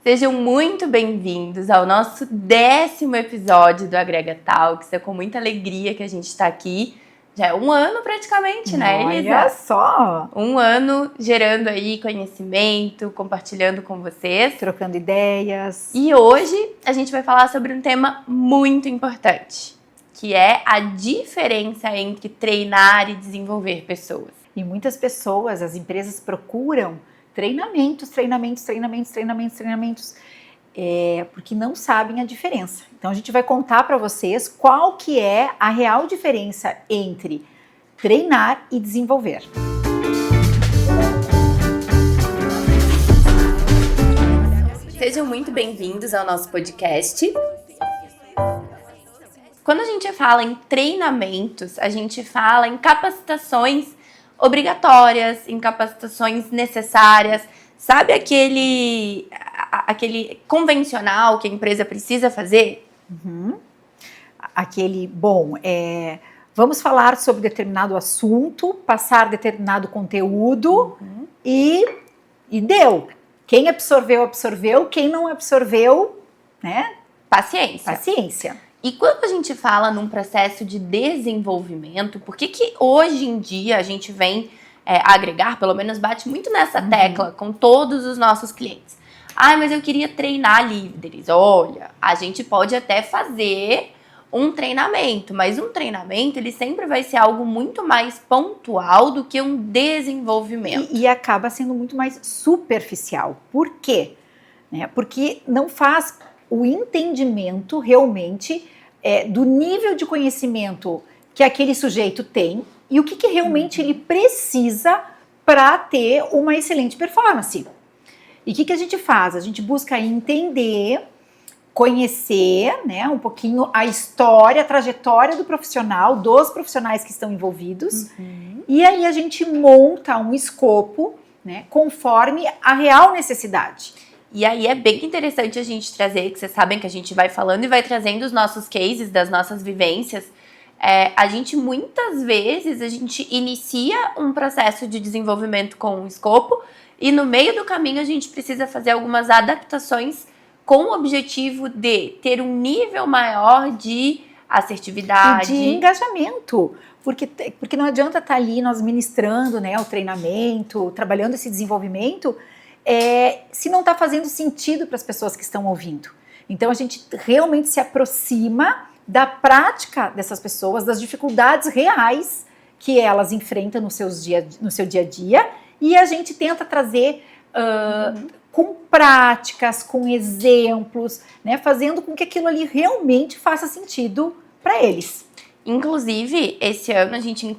Sejam muito bem-vindos ao nosso 10º episódio do Agrega Talks. É com muita alegria que a gente está aqui. Já é um ano praticamente, né, Elisa? Olha só! Um ano gerando aí conhecimento, compartilhando com vocês. Trocando ideias. E hoje a gente vai falar sobre um tema muito importante, que é a diferença entre treinar e desenvolver pessoas. E muitas pessoas, as empresas procuram treinamentos, porque não sabem a diferença. Então a gente vai contar para vocês qual que é a real diferença entre treinar e desenvolver. Sejam muito bem-vindos ao nosso podcast. Quando a gente fala em treinamentos, a gente fala em capacitações obrigatórias, em capacitações necessárias. Sabe aquele convencional que a empresa precisa fazer? Vamos falar sobre determinado assunto, passar determinado conteúdo e deu. Quem absorveu, absorveu. Quem não absorveu, né? Paciência. E quando a gente fala num processo de desenvolvimento, por que hoje em dia a gente vem agregar, pelo menos bate muito nessa tecla com todos os nossos clientes? Mas eu queria treinar líderes. Olha, a gente pode até fazer um treinamento, mas um treinamento ele sempre vai ser algo muito mais pontual do que um desenvolvimento. E acaba sendo muito mais superficial. Por quê? Porque não faz o entendimento realmente do nível de conhecimento que aquele sujeito tem e o que realmente ele precisa para ter uma excelente performance. E o que a gente faz? A gente busca entender, conhecer, né, um pouquinho a história, a trajetória do profissional, dos profissionais que estão envolvidos, e aí a gente monta um escopo, né, conforme a real necessidade. E aí é bem interessante a gente trazer, que vocês sabem que a gente vai falando e vai trazendo os nossos cases, das nossas vivências. A gente, muitas vezes, a gente inicia um processo de desenvolvimento com um escopo e no meio do caminho a gente precisa fazer algumas adaptações com o objetivo de ter um nível maior de assertividade. E de engajamento. Porque não adianta estar ali nós ministrando, né, o treinamento, trabalhando esse desenvolvimento, se não está fazendo sentido para as pessoas que estão ouvindo. Então a gente realmente se aproxima da prática dessas pessoas, das dificuldades reais que elas enfrentam no seu dia a dia, e a gente tenta trazer com práticas, com exemplos, né, fazendo com que aquilo ali realmente faça sentido para eles. Inclusive, esse ano a gente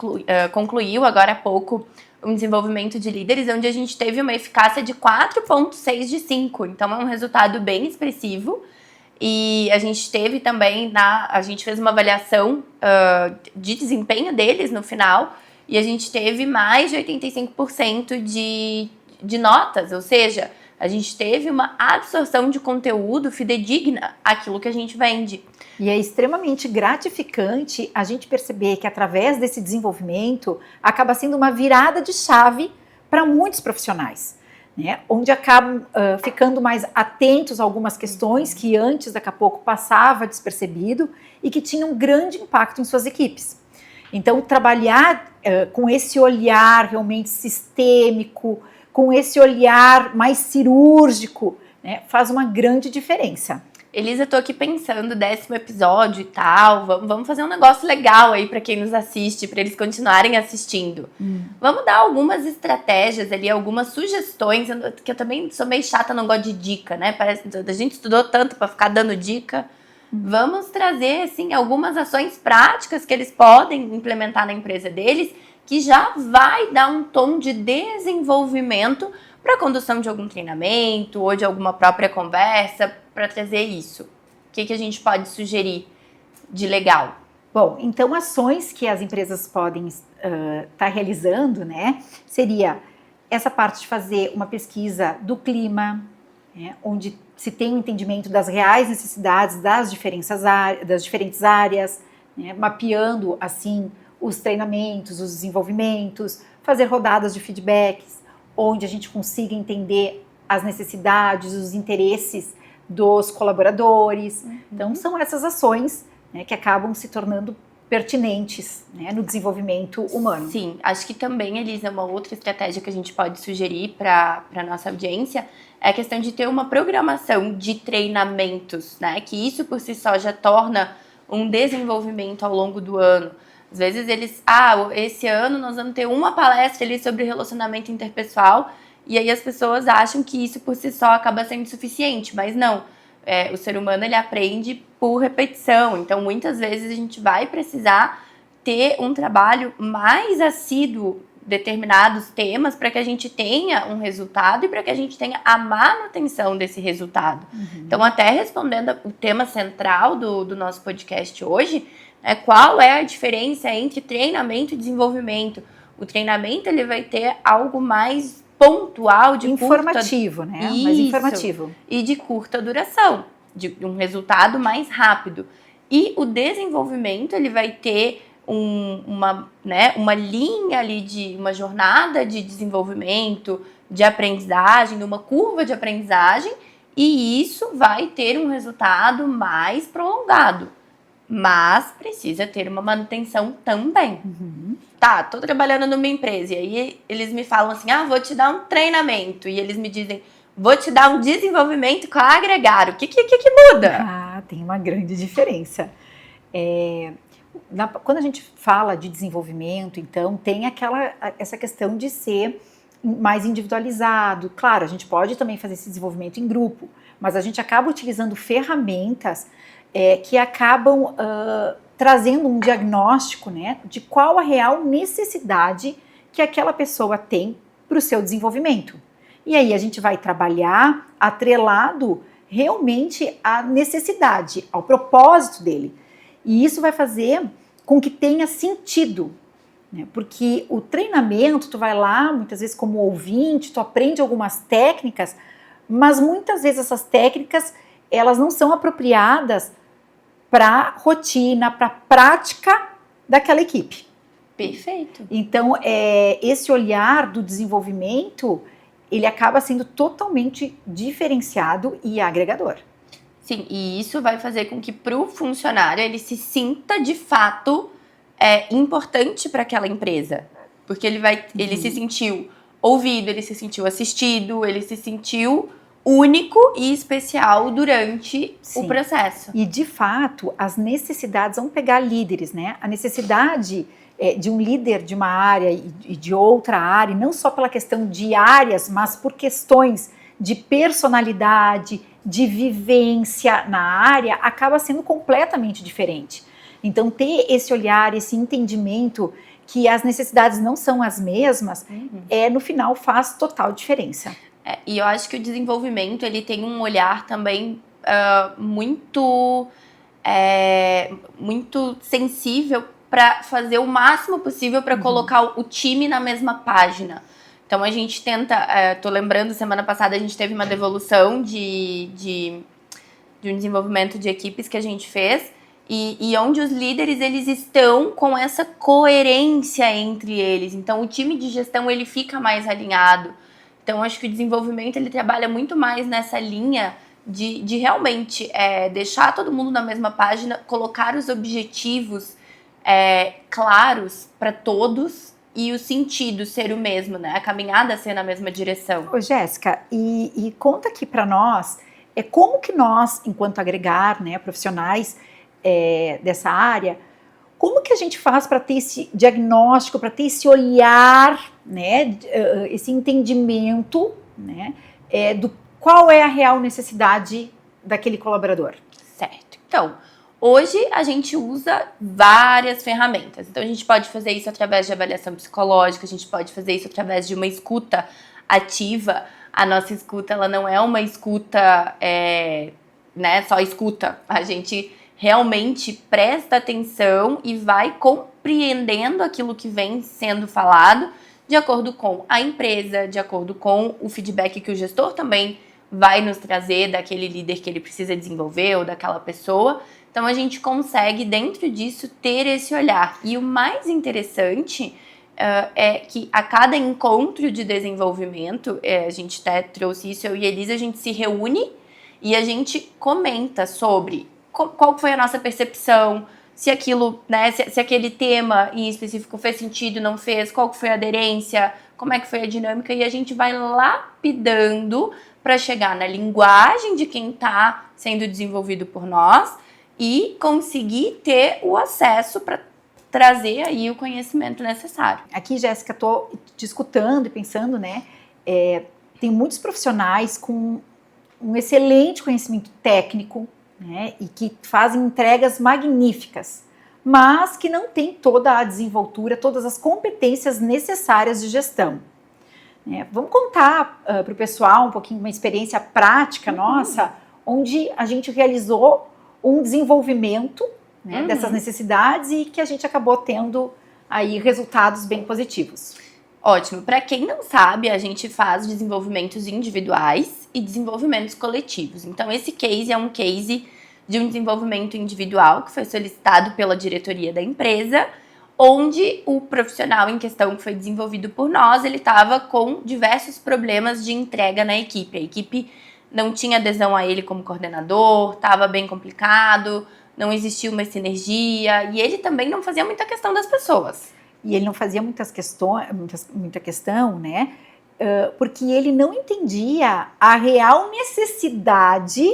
concluiu agora há pouco um desenvolvimento de líderes, onde a gente teve uma eficácia de 4,6 de 5. Então, é um resultado bem expressivo. E a gente teve também, a gente fez uma avaliação de desempenho deles no final, e a gente teve mais de 85% de notas, ou seja, a gente teve uma absorção de conteúdo fidedigna àquilo que a gente vende. E é extremamente gratificante a gente perceber que através desse desenvolvimento acaba sendo uma virada de chave para muitos profissionais, né? Onde acabam ficando mais atentos a algumas questões que antes, daqui a pouco, passava despercebido e que tinham um grande impacto em suas equipes. Então, trabalhar com esse olhar realmente sistêmico, com esse olhar mais cirúrgico, né, faz uma grande diferença. Elisa, eu tô aqui pensando, 10º episódio e tal, vamos fazer um negócio legal aí para quem nos assiste, para eles continuarem assistindo. Vamos dar algumas estratégias ali, algumas sugestões, que eu também sou meio chata, não gosto de dica, né? Parece que a gente estudou tanto para ficar dando dica. Vamos trazer, assim, algumas ações práticas que eles podem implementar na empresa deles, que já vai dar um tom de desenvolvimento para a condução de algum treinamento ou de alguma própria conversa, para trazer isso. O que a gente pode sugerir de legal? Bom, então ações que as empresas podem estar realizando, né, seria essa parte de fazer uma pesquisa do clima, né, onde se tem um entendimento das reais necessidades das diferentes áreas, né, mapeando assim os treinamentos, os desenvolvimentos, fazer rodadas de feedbacks, onde a gente consiga entender as necessidades, os interesses dos colaboradores. Então, são essas ações, né, que acabam se tornando pertinentes, né, no desenvolvimento humano. Sim, acho que também, Elisa, uma outra estratégia que a gente pode sugerir para a nossa audiência é a questão de ter uma programação de treinamentos, né? Que isso por si só já torna um desenvolvimento ao longo do ano. Às vezes esse ano nós vamos ter uma palestra ali sobre relacionamento interpessoal e aí as pessoas acham que isso por si só acaba sendo suficiente, mas não. O ser humano, ele aprende por repetição, então muitas vezes a gente vai precisar ter um trabalho mais assíduo, determinados temas, para que a gente tenha um resultado e para que a gente tenha a manutenção desse resultado. Então, até respondendo o tema central do nosso podcast hoje, qual é a diferença entre treinamento e desenvolvimento? O treinamento, ele vai ter algo mais pontual, de informativo, né? Isso, mais informativo. E de curta duração, de um resultado mais rápido. E o desenvolvimento, ele vai ter uma linha ali de uma jornada de desenvolvimento, de aprendizagem, uma curva de aprendizagem, e isso vai ter um resultado mais prolongado. Mas precisa ter uma manutenção também. Tá, tô trabalhando numa empresa e aí eles me falam assim, vou te dar um treinamento. E eles me dizem, vou te dar um desenvolvimento com a Agregar. O que muda? Tem uma grande diferença. Quando a gente fala de desenvolvimento, então, tem essa questão de ser mais individualizado. Claro, a gente pode também fazer esse desenvolvimento em grupo, mas a gente acaba utilizando ferramentas que acabam trazendo um diagnóstico, né, de qual a real necessidade que aquela pessoa tem para o seu desenvolvimento. E aí a gente vai trabalhar atrelado realmente à necessidade, ao propósito dele. E isso vai fazer com que tenha sentido, né? Porque o treinamento, tu vai lá, muitas vezes como ouvinte, tu aprende algumas técnicas, mas muitas vezes essas técnicas, elas não são apropriadas para a rotina, para a prática daquela equipe. Perfeito. Então, esse olhar do desenvolvimento, ele acaba sendo totalmente diferenciado e agregador. Sim, e isso vai fazer com que para o funcionário ele se sinta de fato importante para aquela empresa. Porque ele se sentiu ouvido, ele se sentiu assistido, ele se sentiu único e especial durante o processo. E de fato, as necessidades, vamos pegar líderes, né? A necessidade de um líder de uma área e de outra área, não só pela questão de áreas, mas por questões de personalidade, de vivência na área, acaba sendo completamente diferente. Então, ter esse olhar, esse entendimento que as necessidades não são as mesmas, no final faz total diferença. E eu acho que o desenvolvimento, ele tem um olhar também muito sensível para fazer o máximo possível para colocar o time na mesma página. Então a gente tenta, tô lembrando, semana passada a gente teve uma devolução de um desenvolvimento de equipes que a gente fez e onde os líderes, eles estão com essa coerência entre eles. Então o time de gestão, ele fica mais alinhado. Então, acho que o desenvolvimento, ele trabalha muito mais nessa linha de realmente deixar todo mundo na mesma página, colocar os objetivos claros para todos e o sentido ser o mesmo, né? A caminhada ser na mesma direção. Ô, Jéssica, e conta aqui para nós, como que nós, enquanto Agregar, né, profissionais dessa área, como que a gente faz para ter esse diagnóstico, para ter esse olhar, né, esse entendimento, né, do qual é a real necessidade daquele colaborador? Certo. Então, hoje a gente usa várias ferramentas. Então, a gente pode fazer isso através de avaliação psicológica, a gente pode fazer isso através de uma escuta ativa. A nossa escuta, ela não é uma escuta, só escuta. A gente realmente presta atenção e vai compreendendo aquilo que vem sendo falado de acordo com a empresa, de acordo com o feedback que o gestor também vai nos trazer daquele líder que ele precisa desenvolver ou daquela pessoa. Então a gente consegue, dentro disso, ter esse olhar. E o mais interessante é que a cada encontro de desenvolvimento, a gente até trouxe isso, eu e a Elisa, a gente se reúne e a gente comenta sobre qual foi a nossa percepção, se aquilo, né, se aquele tema em específico fez sentido, não fez, qual foi a aderência, como é que foi a dinâmica, e a gente vai lapidando para chegar na linguagem de quem está sendo desenvolvido por nós e conseguir ter o acesso para trazer aí o conhecimento necessário. Aqui, Jéssica, estou te escutando e pensando, né? Tem muitos profissionais com um excelente conhecimento técnico, né? E que fazem entregas magníficas, mas que não têm toda a desenvoltura, todas as competências necessárias de gestão. Vamos contar para o pessoal um pouquinho uma experiência prática nossa, onde a gente realizou um desenvolvimento, né, dessas necessidades e que a gente acabou tendo aí resultados bem positivos. Ótimo. Para quem não sabe, a gente faz desenvolvimentos individuais e desenvolvimentos coletivos. Então, esse case é um case de um desenvolvimento individual que foi solicitado pela diretoria da empresa, onde o profissional em questão que foi desenvolvido por nós, ele estava com diversos problemas de entrega na equipe. A equipe não tinha adesão a ele como coordenador, estava bem complicado, não existia uma sinergia, e ele também não fazia muita questão das pessoas. E ele não fazia muita questão, né? Porque ele não entendia a real necessidade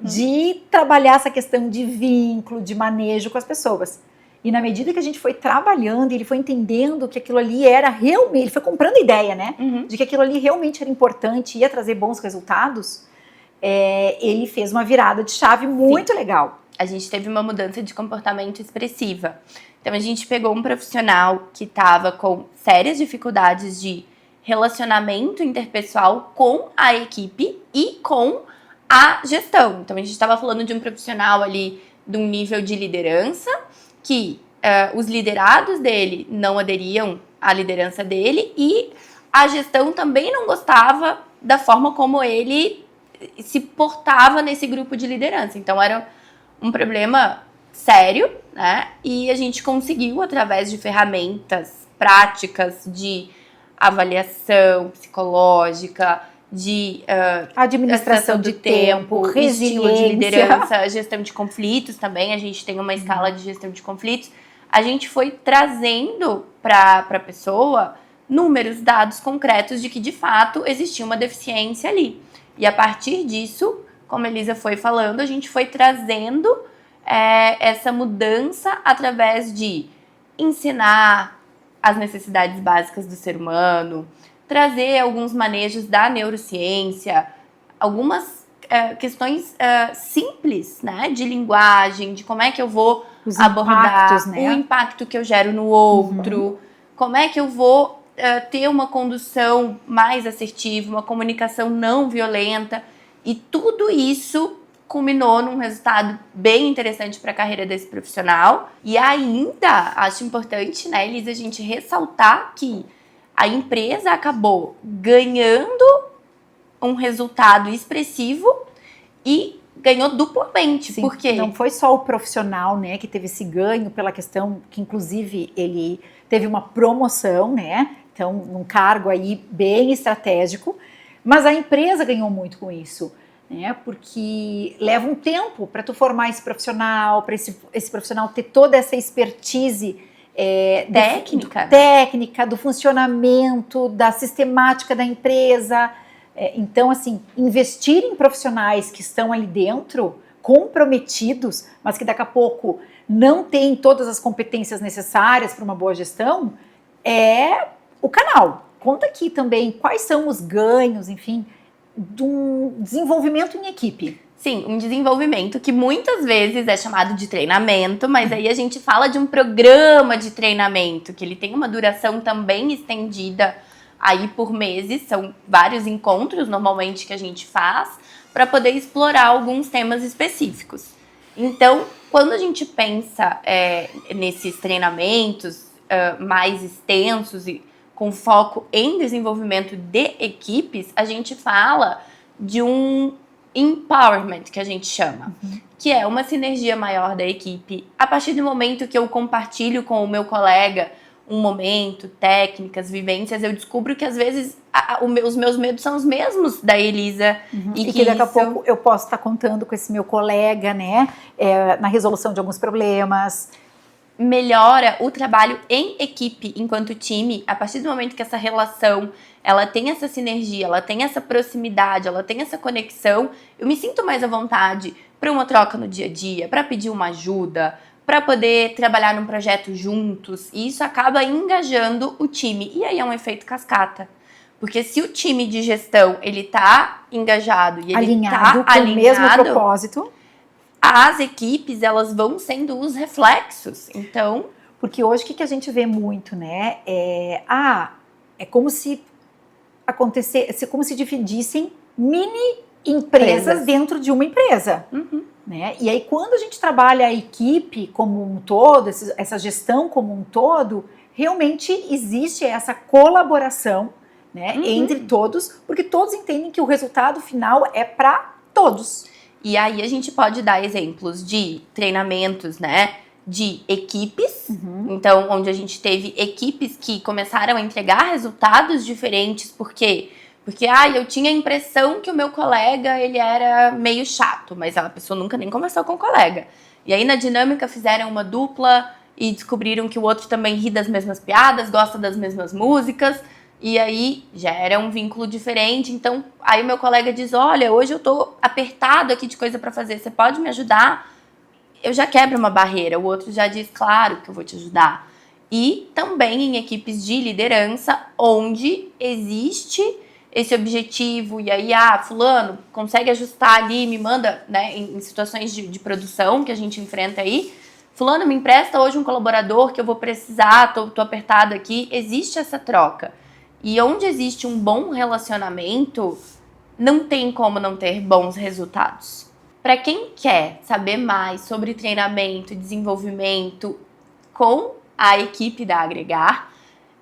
de trabalhar essa questão de vínculo, de manejo com as pessoas. E na medida que a gente foi trabalhando, ele foi entendendo que aquilo ali era realmente, ele foi comprando a ideia, né? De que aquilo ali realmente era importante, ia trazer bons resultados, ele fez uma virada de chave muito legal. A gente teve uma mudança de comportamento expressiva. Então, a gente pegou um profissional que estava com sérias dificuldades de relacionamento interpessoal com a equipe e com a gestão. Então, a gente estava falando de um profissional ali de um nível de liderança que os liderados dele não aderiam à liderança dele e a gestão também não gostava da forma como ele se portava nesse grupo de liderança. Então, era um problema sério, né? E a gente conseguiu, através de ferramentas práticas de avaliação psicológica, de administração de tempo, resiliência, estilo de liderança, gestão de conflitos também. A gente tem uma escala de gestão de conflitos. A gente foi trazendo para a pessoa números, dados concretos de que, de fato, existia uma deficiência ali. E a partir disso, como a Elisa foi falando, a gente foi trazendo essa mudança através de ensinar as necessidades básicas do ser humano, trazer alguns manejos da neurociência, algumas questões simples, né, de linguagem, de como é que eu vou abordar impactos, né? O impacto que eu gero no outro, como é que eu vou ter uma condução mais assertiva, uma comunicação não violenta, e tudo isso culminou num resultado bem interessante para a carreira desse profissional. E ainda acho importante, né, Elisa, a gente ressaltar que a empresa acabou ganhando um resultado expressivo e ganhou duplamente. Sim, porque não foi só o profissional, né, que teve esse ganho pela questão que, inclusive, ele teve uma promoção, né, então um cargo aí bem estratégico, mas a empresa ganhou muito com isso, né, porque leva um tempo para tu formar esse profissional, para esse profissional ter toda essa expertise técnica, do funcionamento, da sistemática da empresa. Então, assim, investir em profissionais que estão ali dentro, comprometidos, mas que daqui a pouco não têm todas as competências necessárias para uma boa gestão, é o canal. Conta aqui também quais são os ganhos, enfim, de um desenvolvimento em equipe. Sim, um desenvolvimento que muitas vezes é chamado de treinamento, mas aí a gente fala de um programa de treinamento, que ele tem uma duração também estendida aí por meses, são vários encontros normalmente que a gente faz para poder explorar alguns temas específicos. Então, quando a gente pensa nesses treinamentos mais extensos e com foco em desenvolvimento de equipes, a gente fala de um empowerment, que a gente chama, que é uma sinergia maior da equipe. A partir do momento que eu compartilho com o meu colega um momento, técnicas, vivências, eu descubro que às vezes os meus medos são os mesmos da Elisa. E que daqui a pouco eu posso estar contando com esse meu colega, né, na resolução de alguns problemas. Melhora o trabalho em equipe enquanto time, a partir do momento que essa relação, ela tem essa sinergia, ela tem essa proximidade, ela tem essa conexão, eu me sinto mais à vontade para uma troca no dia a dia, para pedir uma ajuda, para poder trabalhar num projeto juntos, e isso acaba engajando o time, e aí é um efeito cascata. Porque se o time de gestão, ele tá engajado e ele alinhado tá com o mesmo propósito, as equipes, elas vão sendo os reflexos. Então, porque hoje o que a gente vê muito, né? É como se acontecesse, como se dividissem mini empresas dentro de uma empresa. Né? E aí, quando a gente trabalha a equipe como um todo, essa gestão como um todo, realmente existe essa colaboração, né, entre todos, porque todos entendem que o resultado final é para todos. E aí a gente pode dar exemplos de treinamentos, né, de equipes, então onde a gente teve equipes que começaram a entregar resultados diferentes, porque eu tinha a impressão que o meu colega, ele era meio chato, mas a pessoa nunca nem conversou com o colega. E aí na dinâmica fizeram uma dupla e descobriram que o outro também ri das mesmas piadas, gosta das mesmas músicas, e aí já era um vínculo diferente. Então aí o meu colega diz, olha, hoje eu tô apertado aqui de coisa pra fazer, você pode me ajudar? Eu já quebro uma barreira, o outro já diz, claro que eu vou te ajudar. E também em equipes de liderança, onde existe esse objetivo, e aí, fulano, consegue ajustar ali, me manda, né, em situações de produção que a gente enfrenta aí, fulano, me empresta hoje um colaborador que eu vou precisar, tô apertado aqui, existe essa troca. E onde existe um bom relacionamento, não tem como não ter bons resultados. Para quem quer saber mais sobre treinamento e desenvolvimento com a equipe da Agregar,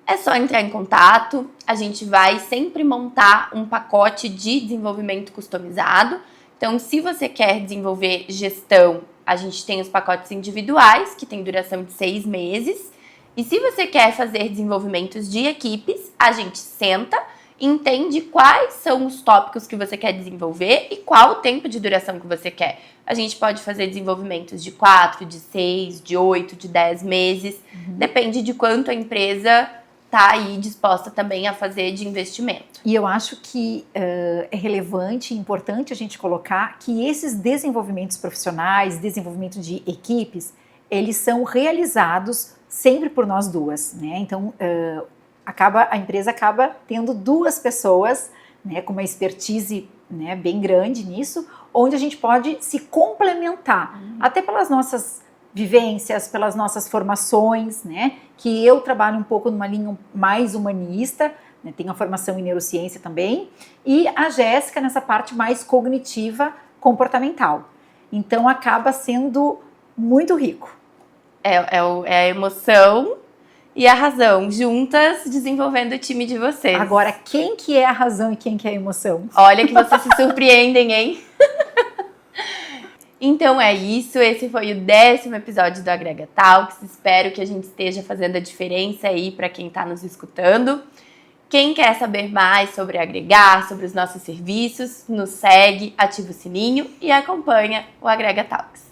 é só entrar em contato, a gente vai sempre montar um pacote de desenvolvimento customizado. Então, se você quer desenvolver gestão, a gente tem os pacotes individuais, que tem duração de 6 meses. E se você quer fazer desenvolvimentos de equipes, a gente senta, entende quais são os tópicos que você quer desenvolver e qual o tempo de duração que você quer. A gente pode fazer desenvolvimentos de 4, de 6, de 8, de 10 meses. Depende de quanto a empresa está aí disposta também a fazer de investimento. E eu acho que é relevante e importante a gente colocar que esses desenvolvimentos profissionais, desenvolvimento de equipes, eles são realizados sempre por nós duas, né? Então, a empresa acaba tendo duas pessoas, né, com uma expertise, né, bem grande nisso, onde a gente pode se complementar, até pelas nossas vivências, pelas nossas formações, né, que eu trabalho um pouco numa linha mais humanista, né, tenho a formação em neurociência também, e a Jéssica nessa parte mais cognitiva, comportamental. Então, acaba sendo muito rico. É a emoção e a razão, juntas desenvolvendo o time de vocês. Agora, quem que é a razão e quem que é a emoção? Olha que vocês se surpreendem, hein? Então é isso, esse foi o 10º episódio do Agrega Talks. Espero que a gente esteja fazendo a diferença aí para quem está nos escutando. Quem quer saber mais sobre Agregar, sobre os nossos serviços, nos segue, ativa o sininho e acompanha o Agrega Talks.